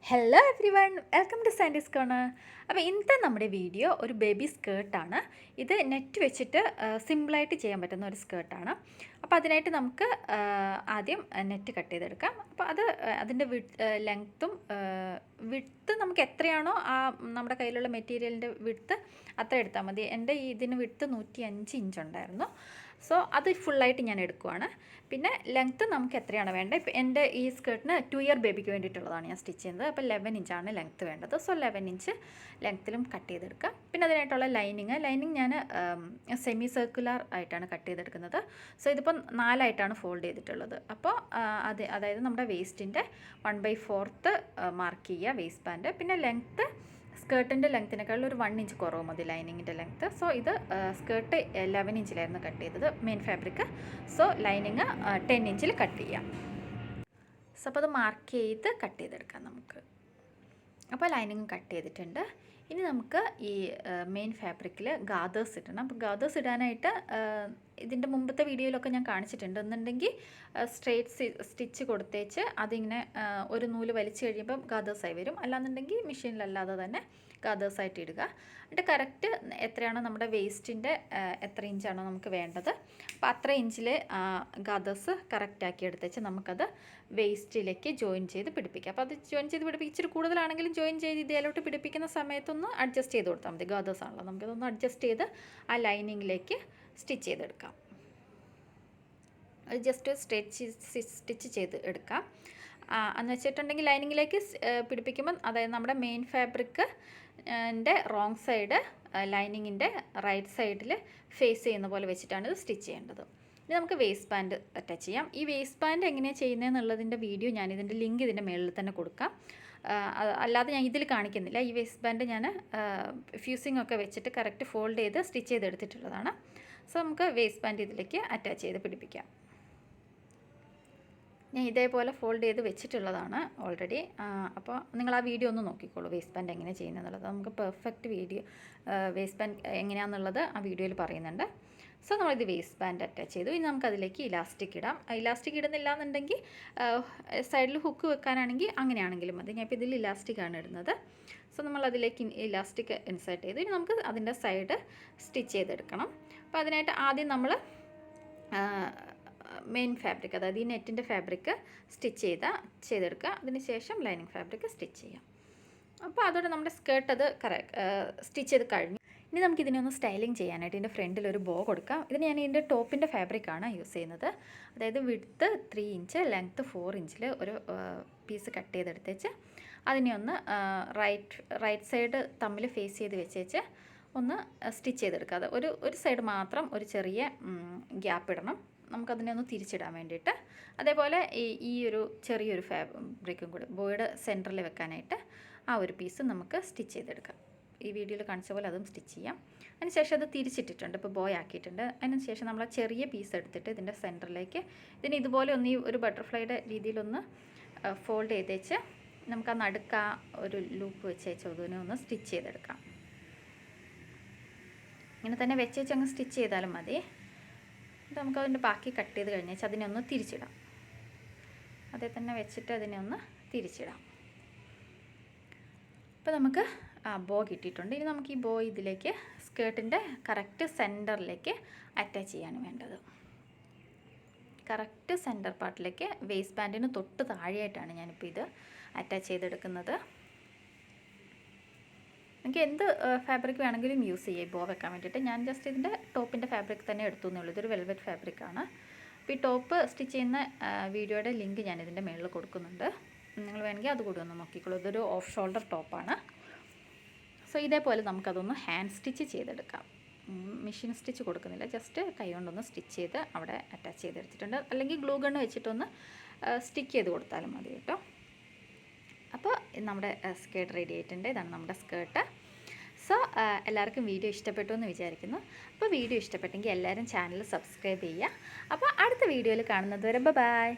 Hello everyone, welcome to Sandy's corner. അപ്പോൾ ഇന്നത്തെ നമ്മുടെ വീഡിയോ ഒരു ബേബി സ്കേർട്ടാണ്. ഇത് നെറ്റ് വെച്ചിട്ട് സിമ്പിളായിട്ട് ചെയ്യാൻ പറ്റുന്ന ഒരു സ്കേർട്ടാണ്. അപ്പോൾ അതിനായിട്ട് നമുക്ക് ആദ്യം നെറ്റ് കട്ട് ചെയ്തെടുക്കാം. അപ്പോൾ അതിൻ്റെ ലെങ്ത്തും വിഡ്ത്ത് നമുക്ക് എത്രയാണോ നമ്മുടെ കയ്യിലുള്ള മെറ്റീരിയലിൻ്റെ വിഡ്ത്ത് അത്ര എടുത്താൽ മതി. എൻ്റെ ഇതിന് വിഡ്ത്ത് 105 ഇഞ്ച് ഉണ്ടായിരുന്നു. സോ അത് ഫുള്ളായിട്ട് ഞാൻ എടുക്കുവാണ്. പിന്നെ ലെങ്ത്ത് നമുക്ക് എത്രയാണ് വേണ്ടത്. ഇപ്പോൾ എൻ്റെ ഈ സ്കേർട്ടിന് 2 ഇയർ ബേബിക്ക് വേണ്ടിയിട്ടുള്ളതാണ് ഞാൻ സ്റ്റിച്ച് ചെയ്യുന്നത്. അപ്പോൾ 11 ഇഞ്ചാണ് ലെങ്ത്ത് വേണ്ടത്. സോ 11 ഇഞ്ച് ലെങ്ത്തിലും കട്ട് ചെയ്തെടുക്കാം. പിന്നെ അതിനായിട്ടുള്ള ലൈനിങ് ഞാൻ സെമി സർക്കുലർ ആയിട്ടാണ് കട്ട് ചെയ്തെടുക്കുന്നത്. സോ ഇതിപ്പോൾ 4 ആയിട്ടാണ് ഫോൾഡ് ചെയ്തിട്ടുള്ളത്. അപ്പോൾ അതായത് നമ്മുടെ വേസ്റ്റിൻ്റെ 1/4 മാർക്ക് ചെയ്യുക വേസ്റ്റ് ബാൻഡ്. പിന്നെ ലെങ്ത്ത് സ്കേർട്ടിൻ്റെ ലെങ്ത്തിനേക്കാളും ഒരു 1 ഇഞ്ച് കുറവ് മതി ലൈനിങ്ങിൻ്റെ ലെങ്ത്ത്. സോ ഇത് സ്കേർട്ട് 11 ഇഞ്ചിലായിരുന്നു കട്ട് ചെയ്തത് മെയിൻ ഫാബ്രിക്. സോ ലൈനിങ് 10 ഇഞ്ചിൽ കട്ട് ചെയ്യാം. സോ അപ്പോൾ അത് മാർക്ക് ചെയ്ത് കട്ട് ചെയ്തെടുക്കാം നമുക്ക്. അപ്പോൾ ലൈനിങ് കട്ട് ചെയ്തിട്ടുണ്ട്. ഇനി നമുക്ക് ഈ മെയിൻ ഫാബ്രിക്കിൽ ഗാദേഴ്സ് ഇടണം. അപ്പോൾ ഗാദേഴ്സ് ഇടാനായിട്ട് ഇതിൻ്റെ മുമ്പത്തെ വീഡിയോയിലൊക്കെ ഞാൻ കാണിച്ചിട്ടുണ്ട്. എന്നുണ്ടെങ്കിൽ സ്ട്രെയിറ്റ് സ്റ്റിച്ച് കൊടുത്തേച്ച് അതിങ്ങനെ ഒരു നൂല് വലിച്ചു കഴിയുമ്പം ഗാദേഴ്സായി വരും. അല്ലാന്നുണ്ടെങ്കിൽ മെഷീനിലല്ലാതെ തന്നെ ഗാദേഴ്സായിട്ട് ഇടുക. എന്നിട്ട് കറക്റ്റ് എത്രയാണോ നമ്മുടെ വേസ്റ്റിൻ്റെ എത്ര ഇഞ്ചാണോ നമുക്ക് വേണ്ടത്, അപ്പോൾ അത്ര ഇഞ്ചിൽ ഗാദേഴ്സ് കറക്റ്റാക്കി എടുത്തേച്ച് നമുക്കത് വേസ്റ്റിലേക്ക് ജോയിൻ ചെയ്ത് പിടിപ്പിക്കാം. അപ്പോൾ അത് ജോയിൻ ചെയ്ത് പിടിപ്പിച്ചിട്ട് കൂടുതലാണെങ്കിലും ജോയിൻ ചെയ്ത് ഇതിലോട്ട് പിടിപ്പിക്കുന്ന സമയത്തൊന്ന് അഡ്ജസ്റ്റ് ചെയ്ത് കൊടുത്താൽ മതി. ഗാദേഴ്സ് ആണല്ലോ, നമുക്കതൊന്ന് അഡ്ജസ്റ്റ് ചെയ്ത് ആ ലൈനിങ്ങിലേക്ക് സ്റ്റിച്ച് ചെയ്തെടുക്കാം. അത് ജസ്റ്റ് സ്റ്റിച്ച് ചെയ്ത് എടുക്കാം. എന്ന് വെച്ചിട്ടുണ്ടെങ്കിൽ ലൈനിങ്ങിലേക്ക് പിടിപ്പിക്കുമ്പം അതായത് നമ്മുടെ മെയിൻ ഫാബ്രിക് ൻ്റെ റോങ് സൈഡ് ലൈനിങ്ങിൻ്റെ റൈറ്റ് സൈഡിൽ ഫേസ് ചെയ്യുന്ന പോലെ വെച്ചിട്ടാണ് ഇത് സ്റ്റിച്ച് ചെയ്യേണ്ടത്. ഇനി നമുക്ക് വേസ്റ്റ് ബാൻഡ് അറ്റാച്ച് ചെയ്യാം. ഈ വേസ്റ്റ് ബാൻഡ് എങ്ങനെയാണ് ചെയ്യുന്നതെന്നുള്ളതിൻ്റെ വീഡിയോ ഞാനിതിൻ്റെ ലിങ്ക് ഇതിൻ്റെ മുകളിൽ തന്നെ കൊടുക്കാം. അല്ലാതെ ഞാൻ ഇതിൽ കാണിക്കുന്നില്ല. ഈ വേസ്റ്റ് ബാൻഡ് ഞാൻ ഫ്യൂസിംഗ് ഒക്കെ വെച്ചിട്ട് കറക്റ്റ് ഫോൾഡ് ചെയ്ത് സ്റ്റിച്ച് ചെയ്തെടുത്തിട്ടുള്ളതാണ്. സോ നമുക്ക് വേസ്റ്റ് ബാൻഡ് ഇതിലേക്ക് അറ്റാച്ച് ചെയ്ത് പിടിപ്പിക്കാം. ഞാൻ ഇതേപോലെ ഫോൾഡ് ചെയ്ത് വെച്ചിട്ടുള്ളതാണ് ഓൾറെഡി. അപ്പോൾ നിങ്ങൾ ആ വീഡിയോ ഒന്ന് നോക്കിക്കോളൂ, വേസ്റ്റ് ബാൻഡ് എങ്ങനെ ചെയ്യുന്നതെന്നുള്ളത്. നമുക്ക് പെർഫെക്റ്റ് വീഡിയോ വേസ്റ്റ് ബാൻഡ് എങ്ങനെയാണെന്നുള്ളത് ആ വീഡിയോയിൽ പറയുന്നുണ്ട്. സോ നമ്മളിത് വേസ്റ്റ് ബാൻഡ് അറ്റാച്ച് ചെയ്തു. ഇനി നമുക്കതിലേക്ക് ഇലാസ്റ്റിക് ഇടാം. ഇലാസ്റ്റിക് ഇടുന്നില്ല എന്നുണ്ടെങ്കിൽ സൈഡിൽ ഹുക്ക് വെക്കാനാണെങ്കിൽ അങ്ങനെയാണെങ്കിലും മതി. ഞാൻ ഇപ്പോൾ ഇതിൽ ഇലാസ്റ്റിക്കാണ് ഇടുന്നത്. സോ നമ്മളതിലേക്ക് ഇലാസ്റ്റിക് ഇൻസേർട്ട് ചെയ്തു. ഇനി നമുക്ക് അതിൻ്റെ സൈഡ് സ്റ്റിച്ച് ചെയ്തെടുക്കണം. അപ്പോൾ അതിനായിട്ട് ആദ്യം നമ്മൾ മെയിൻ ഫാബ്രിക്, അതായത് ഈ നെറ്റിൻ്റെ ഫാബ്രിക് സ്റ്റിച്ച് ചെയ്തെടുക്കുക. അതിനുശേഷം ലൈനിങ് ഫാബ്രിക് സ്റ്റിച്ച് ചെയ്യാം. അപ്പോൾ അതോടെ നമ്മുടെ സ്കേർട്ട് അത് സ്റ്റിച്ച് ചെയ്ത് കഴിഞ്ഞു. ഇനി നമുക്കിതിനെ ഒന്ന് സ്റ്റൈലിങ് ചെയ്യാനായിട്ട് ഇതിൻ്റെ ഫ്രണ്ടിൽ ഒരു ബോ കൊടുക്കാം. ഇതിന് ഞാൻ ഇതിൻ്റെ ടോപ്പിൻ്റെ ഫാബ്രിക്കാണ് യൂസ് ചെയ്യുന്നത്. അതായത് വിഡ്ത്ത് 3 ഇഞ്ച് ലെങ്ത്ത് 4 ഇഞ്ചിൽ ഒരു പീസ് കട്ട് ചെയ്തെടുത്തേച്ച് അതിനെ ഒന്ന് റൈറ്റ് സൈഡ് തമ്മിൽ ഫേസ് ചെയ്ത് വെച്ചേച്ച് ഒന്ന് സ്റ്റിച്ച് ചെയ്തെടുക്കുക. അത് ഒരു സൈഡ് മാത്രം ഒരു ചെറിയ ഗ്യാപ്പ് ഇടണം, നമുക്കതിനെ ഒന്ന് തിരിച്ചിടാൻ വേണ്ടിയിട്ട്. അതേപോലെ ഈ ഒരു ചെറിയൊരു ഫാബ്രിക്കും കൂടി ബോയുടെ സെൻറ്ററിൽ വെക്കാനായിട്ട് ആ ഒരു പീസ് നമുക്ക് സ്റ്റിച്ച് ചെയ്തെടുക്കാം. ഈ വീഡിയോയിൽ കാണിച്ച പോലെ അതും സ്റ്റിച്ച് ചെയ്യാം. അതിനുശേഷം അത് തിരിച്ചിട്ടിട്ടുണ്ട്, ഇപ്പോൾ ബോയ് ആക്കിയിട്ടുണ്ട്. അതിനുശേഷം നമ്മൾ ആ ചെറിയ പീസ് എടുത്തിട്ട് ഇതിൻ്റെ സെൻറ്ററിലേക്ക് ഇതിന് ഇതുപോലെ ഒന്ന് ഒരു ബട്ടർഫ്ലൈയുടെ രീതിയിലൊന്ന് ഫോൾഡ് ചെയ്തേച്ച് നമുക്ക് ആ നടുക്ക ഒരു ലൂപ്പ് വെച്ചേച്ച് അതിനെ ഒന്ന് സ്റ്റിച്ച് ചെയ്തെടുക്കാം. ഇങ്ങനെ തന്നെ വെച്ചേച്ച് അങ്ങ് സ്റ്റിച്ച് ചെയ്താലും മതി. നമുക്ക് അതിൻ്റെ ബാക്കി കട്ട് ചെയ്ത് കഴിഞ്ഞാൽ അതിനെ ഒന്ന് തിരിച്ചിടാം. അതേ തന്നെ വെച്ചിട്ട് അതിനെ ഒന്ന് തിരിച്ചിടാം. അപ്പോൾ നമുക്ക് ബോ കിട്ടിയിട്ടുണ്ട്. ഇനി നമുക്ക് ഈ ബോ ഇതിലേക്ക് സ്കേർട്ടിൻ്റെ കറക്റ്റ് സെൻറ്ററിലേക്ക് അറ്റാച്ച് ചെയ്യാണ് വേണ്ടത്. കറക്റ്റ് സെൻറ്റർ പാർട്ടിലേക്ക് വേസ്റ്റ് ബാൻഡിന് തൊട്ട് താഴെയായിട്ടാണ് ഞാനിപ്പോൾ ഇത് അറ്റാച്ച് ചെയ്തെടുക്കുന്നത്. നിങ്ങൾക്ക് എന്ത് ഫാബ്രിക് വേണമെങ്കിലും യൂസ് ചെയ്യാം ബോ വെക്കാൻ വേണ്ടിയിട്ട്. ഞാൻ ജസ്റ്റ് ഇതിൻ്റെ ടോപ്പിൻ്റെ ഫാബ്രിക് തന്നെ എടുത്തു എന്നുള്ളൂ. ഇതൊരു വെൽവെറ്റ് ഫാബ്രിക്കാണ്. അപ്പോൾ ഈ ടോപ്പ് സ്റ്റിച്ച് ചെയ്യുന്ന വീഡിയോയുടെ ലിങ്ക് ഞാൻ ഇതിൻ്റെ മുകളിൽ കൊടുക്കുന്നുണ്ട്. നിങ്ങൾ വേണമെങ്കിൽ അതുകൂടി ഒന്ന് നോക്കിക്കോളൂ. ഇതൊരു ഓഫ് ഷോൾഡർ ടോപ്പാണ്. സോ ഇതേപോലെ നമുക്കതൊന്ന് ഹാൻഡ് സ്റ്റിച്ച് ചെയ്തെടുക്കാം. മെഷീൻ സ്റ്റിച്ച് കൊടുക്കുന്നില്ല, ജസ്റ്റ് കൈ കൊണ്ടൊന്ന് സ്റ്റിച്ച് ചെയ്ത് അവിടെ അറ്റാച്ച് ചെയ്തെടുത്തിട്ടുണ്ട്. അല്ലെങ്കിൽ ഗ്ലൂ ഗണ്ണ് വെച്ചിട്ടൊന്ന് സ്റ്റിക്ക് ചെയ്ത് കൊടുത്താലും മതി കേട്ടോ. അപ്പോൾ നമ്മുടെ സ്കേർട്ട് റെഡി ആയിട്ടുണ്ട്. ഇതാണ് നമ്മുടെ സ്കേർട്ട്. സോ എല്ലാവർക്കും വീഡിയോ ഇഷ്ടപ്പെട്ടു എന്ന് വിചാരിക്കുന്നു. അപ്പോൾ വീഡിയോ ഇഷ്ടപ്പെട്ടെങ്കിൽ എല്ലാവരും ചാനൽ സബ്സ്ക്രൈബ് ചെയ്യുക. അപ്പോൾ അടുത്ത വീഡിയോയിൽ കാണുന്നത് വരെ ബൈ.